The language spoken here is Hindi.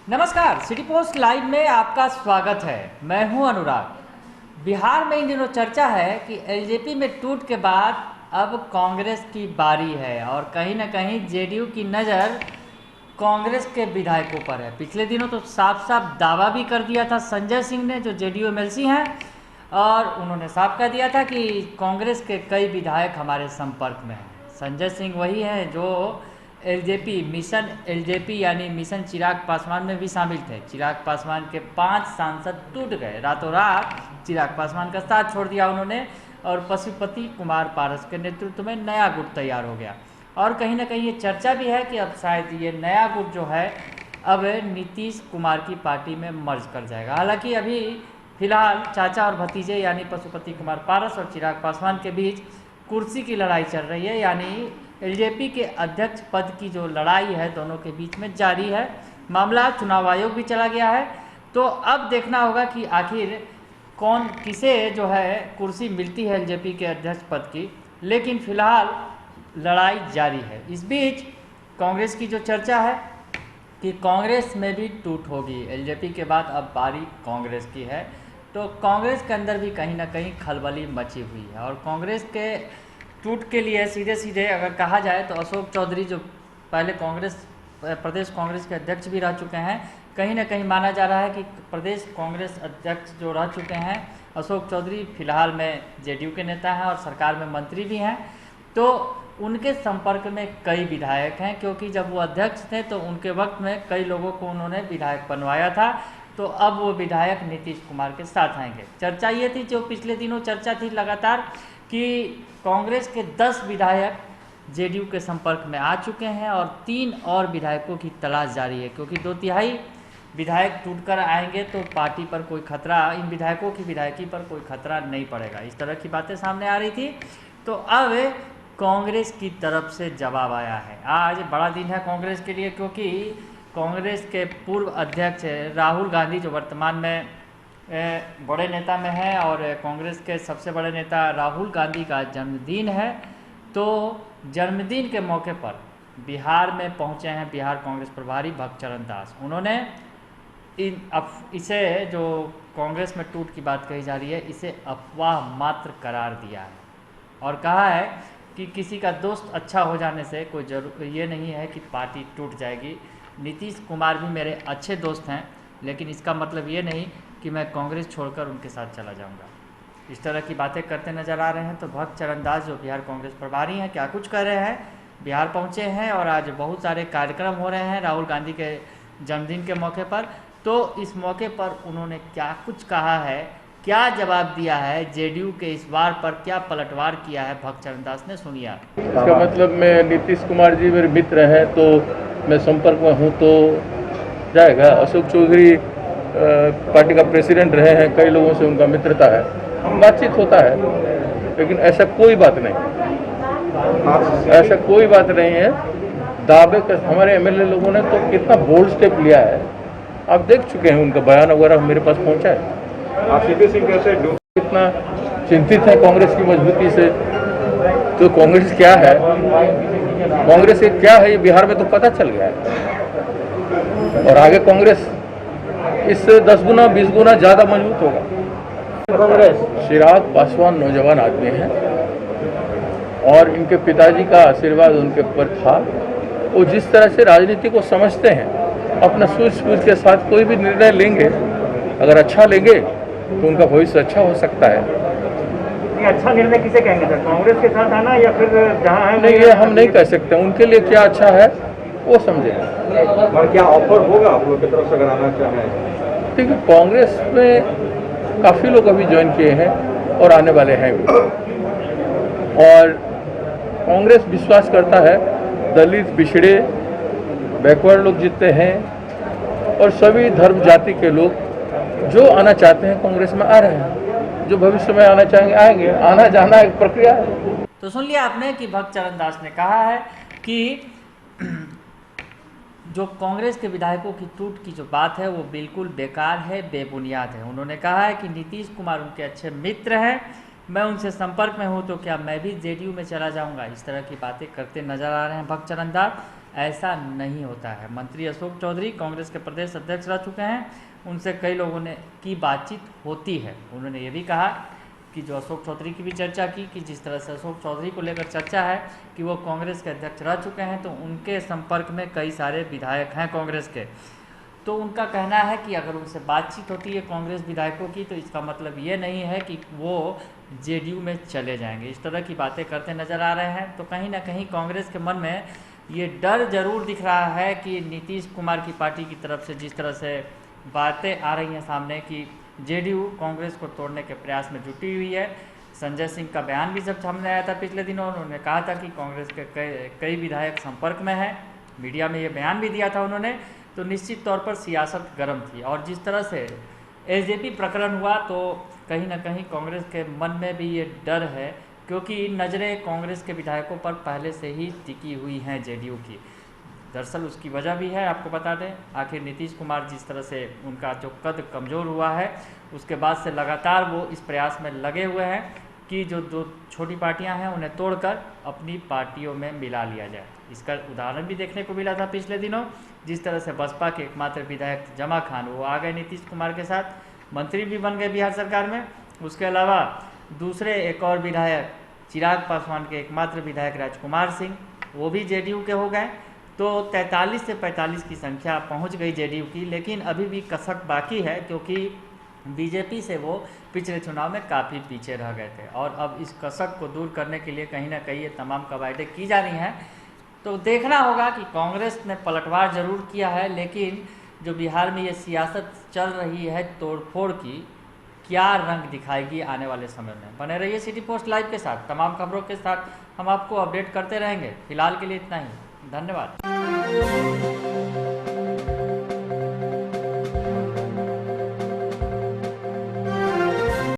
नमस्कार, सिटी पोस्ट लाइव में आपका स्वागत है। मैं हूं अनुराग। बिहार में इन दिनों चर्चा है कि एलजेपी में टूट के बाद अब कांग्रेस की बारी है और कहीं ना कहीं जेडीयू की नज़र कांग्रेस के विधायकों पर है। पिछले दिनों तो साफ साफ दावा भी कर दिया था संजय सिंह ने, जो जेडीयू एमएलसी हैं, और उन्होंने साफ कह दिया था कि कांग्रेस के कई विधायक हमारे संपर्क में हैं। संजय सिंह वही हैं जो एलजेपी मिशन एलजेपी यानी मिशन चिराग पासवान में भी शामिल थे। चिराग पासवान के 5 सांसद टूट गए, रातों रात चिराग पासवान का साथ छोड़ दिया उन्होंने और पशुपति कुमार पारस के नेतृत्व में नया गुट तैयार हो गया। और कहीं ना कहीं ये चर्चा भी है कि अब शायद ये नया गुट जो है अब नीतीश कुमार की पार्टी में मर्ज कर जाएगा। हालांकि अभी फिलहाल चाचा और भतीजे यानी पशुपति कुमार पारस और चिराग पासवान के बीच कुर्सी की लड़ाई चल रही है, यानी एलजेपी के अध्यक्ष पद की जो लड़ाई है दोनों के बीच में जारी है। मामला चुनाव आयोग भी चला गया है, तो अब देखना होगा कि आखिर कौन किसे जो है कुर्सी मिलती है एलजेपी के अध्यक्ष पद की। लेकिन फिलहाल लड़ाई जारी है। इस बीच कांग्रेस की जो चर्चा है कि कांग्रेस में भी टूट होगी, एलजेपी के बाद अब बारी कांग्रेस की है, तो कांग्रेस के अंदर भी कहीं ना कहीं खलबली मची हुई है। और कांग्रेस के टूट के लिए सीधे सीधे अगर कहा जाए तो अशोक चौधरी, जो पहले प्रदेश कांग्रेस के अध्यक्ष भी रह चुके हैं, कहीं ना कहीं माना जा रहा है कि प्रदेश कांग्रेस अध्यक्ष जो रह चुके हैं अशोक चौधरी, फिलहाल में जेडीयू के नेता हैं और सरकार में मंत्री भी हैं, तो उनके संपर्क में कई विधायक हैं। क्योंकि जब वो अध्यक्ष थे तो उनके वक्त में कई लोगों को उन्होंने विधायक बनवाया था, तो अब वो विधायक नीतीश कुमार के साथ आएंगे। चर्चा ये थी, जो पिछले दिनों चर्चा थी लगातार, कि कांग्रेस के 10 विधायक जेडीयू के संपर्क में आ चुके हैं और 3 और विधायकों की तलाश जारी है। क्योंकि 2/3 विधायक टूटकर आएंगे तो पार्टी पर कोई खतरा, इन विधायकों की विधायकी पर कोई खतरा नहीं पड़ेगा, इस तरह की बातें सामने आ रही थी। तो अब कांग्रेस की तरफ से जवाब आया है। आज बड़ा दिन है कांग्रेस के लिए, क्योंकि कांग्रेस के पूर्व अध्यक्ष राहुल गांधी, जो वर्तमान में बड़े नेता में है, और कांग्रेस के सबसे बड़े नेता राहुल गांधी का जन्मदिन है। तो जन्मदिन के मौके पर बिहार में पहुंचे हैं बिहार कांग्रेस प्रभारी भक्तचरण दास। उन्होंने इसे, जो कांग्रेस में टूट की बात कही जा रही है, इसे अफवाह मात्र करार दिया है और कहा है कि किसी का दोस्त अच्छा हो जाने से कोई ये नहीं है कि पार्टी टूट जाएगी। नीतीश कुमार भी मेरे अच्छे दोस्त हैं, लेकिन इसका मतलब ये नहीं कि मैं कांग्रेस छोड़कर उनके साथ चला जाऊंगा। इस तरह की बातें करते नजर आ रहे हैं। तो भक्तचरण दास, जो बिहार कांग्रेस प्रभारी हैं, क्या कुछ कर रहे हैं। बिहार पहुंचे हैं और आज बहुत सारे कार्यक्रम हो रहे हैं राहुल गांधी के जन्मदिन के मौके पर। तो इस मौके पर उन्होंने क्या कुछ कहा है, क्या जवाब दिया है, जेडीयू के इस बार पर क्या पलटवार किया है भक्तचरण दास ने, सुनिए। इसका मतलब मैं नीतीश कुमार जी मेरे मित्र हैं तो मैं संपर्क में हूँ तो जाएगा। अशोक चौधरी पार्टी का प्रेसिडेंट रहे हैं, कई लोगों से उनका मित्रता है, बातचीत होता है, लेकिन ऐसा कोई बात नहीं, ऐसा कोई बात नहीं है। दावे कर हमारे एमएलए लोगों ने तो कितना बोल्ड स्टेप लिया है, आप देख चुके हैं, उनका बयान वगैरह मेरे पास पहुंचा है। आप सीपी सिंह कैसे कितना चिंतित है कांग्रेस की मजबूती से, तो कांग्रेस क्या है, कांग्रेस ये क्या है, ये बिहार में तो पता चल गया है। और आगे कांग्रेस इससे 10 गुना 20 गुना ज़्यादा मजबूत होगा। कांग्रेस चिराग पासवान नौजवान आदमी हैं और इनके पिताजी का आशीर्वाद उनके ऊपर था। वो जिस तरह से राजनीति को समझते हैं, अपना सूझबूझ के साथ कोई भी निर्णय लेंगे, अगर अच्छा लेंगे तो उनका भविष्य अच्छा हो सकता है। अच्छा निर्णय किसे कहेंगे सर, कांग्रेस के साथ आना या फिर जहां है? नहीं, ये हम नहीं कह सकते, उनके लिए क्या अच्छा है वो समझे। और क्या ऑफर होगा आप लोग की तरफ से अगर आना चाहें? ठीक है, कांग्रेस में काफ़ी लोग अभी ज्वाइन किए हैं और आने वाले हैं भी। और कांग्रेस विश्वास करता है दलित, पिछड़े, बैकवर्ड लोग जितने हैं और सभी धर्म जाति के लोग जो आना चाहते हैं कांग्रेस में आ रहे हैं, जो भविष्य में आना चाहेंगे आएंगे। आना जाना एक प्रक्रिया है। तो सुन लिया आपने कि भक्तचरण दास ने कहा है कि जो कांग्रेस के विधायकों की टूट की जो बात है वो बिल्कुल बेकार है, बेबुनियाद है। उन्होंने कहा है कि नीतीश कुमार उनके अच्छे मित्र हैं, मैं उनसे संपर्क में हूं, तो क्या मैं भी जेडीयू में चला जाऊंगा। इस तरह की बातें करते नजर आ रहे हैं भक्तचरण दास। ऐसा नहीं होता है। मंत्री अशोक चौधरी कांग्रेस के प्रदेश अध्यक्ष रह चुके हैं, उनसे कई लोगों ने की बातचीत होती है। उन्होंने ये भी कहा कि जो अशोक चौधरी की भी चर्चा की कि जिस तरह से अशोक चौधरी को लेकर चर्चा है कि वो कांग्रेस के अध्यक्ष रह चुके हैं, तो उनके संपर्क में कई सारे विधायक हैं कांग्रेस के। तो उनका कहना है कि अगर उनसे बातचीत होती है कांग्रेस विधायकों की, तो इसका मतलब ये नहीं है कि वो जेडीयू में चले जाएंगे। इस तरह की बातें करते नज़र आ रहे हैं। तो कहीं ना कहीं कांग्रेस के मन में ये डर जरूर दिख रहा है कि नीतीश कुमार की पार्टी की तरफ से जिस तरह से बातें आ रही हैं सामने कि जेडीयू कांग्रेस को तोड़ने के प्रयास में जुटी हुई है। संजय सिंह का बयान भी जब सामने आया था पिछले दिनों, उन्होंने कहा था कि कांग्रेस के कई विधायक संपर्क में हैं। मीडिया में ये बयान भी दिया था उन्होंने। तो निश्चित तौर पर सियासत गर्म थी, और जिस तरह से एलजेपी प्रकरण हुआ तो कहीं ना कहीं कांग्रेस के मन में भी ये डर है, क्योंकि नज़रें कांग्रेस के विधायकों पर पहले से ही टिकी हुई हैं जेडीयू की। दरअसल उसकी वजह भी है, आपको बता दें, आखिर नीतीश कुमार जिस तरह से उनका जो कद कमज़ोर हुआ है, उसके बाद से लगातार वो इस प्रयास में लगे हुए हैं कि जो दो छोटी पार्टियां हैं उन्हें तोड़कर अपनी पार्टियों में मिला लिया जाए। इसका उदाहरण भी देखने को मिला था पिछले दिनों, जिस तरह से बसपा के एकमात्र विधायक जमा खान वो आ गए नीतीश कुमार के साथ, मंत्री भी बन गए बिहार सरकार में। उसके अलावा दूसरे एक और विधायक चिराग पासवान के एकमात्र विधायक राजकुमार सिंह, वो भी जेडीयू के हो गए। तो 43 से 45 की संख्या पहुंच गई जेडीयू की, लेकिन अभी भी कसक बाकी है, क्योंकि बीजेपी से वो पिछले चुनाव में काफ़ी पीछे रह गए थे। और अब इस कसक को दूर करने के लिए कहीं ना कहीं ये तमाम कवायदें की जा रही हैं। तो देखना होगा कि कांग्रेस ने पलटवार जरूर किया है, लेकिन जो बिहार में ये सियासत चल रही है तोड़फोड़ की, क्या रंग दिखाएगी आने वाले समय में। बने रहिए सिटी पोस्ट लाइव के साथ, तमाम खबरों के साथ हम आपको अपडेट करते रहेंगे। फिलहाल के लिए इतना ही, धन्यवाद।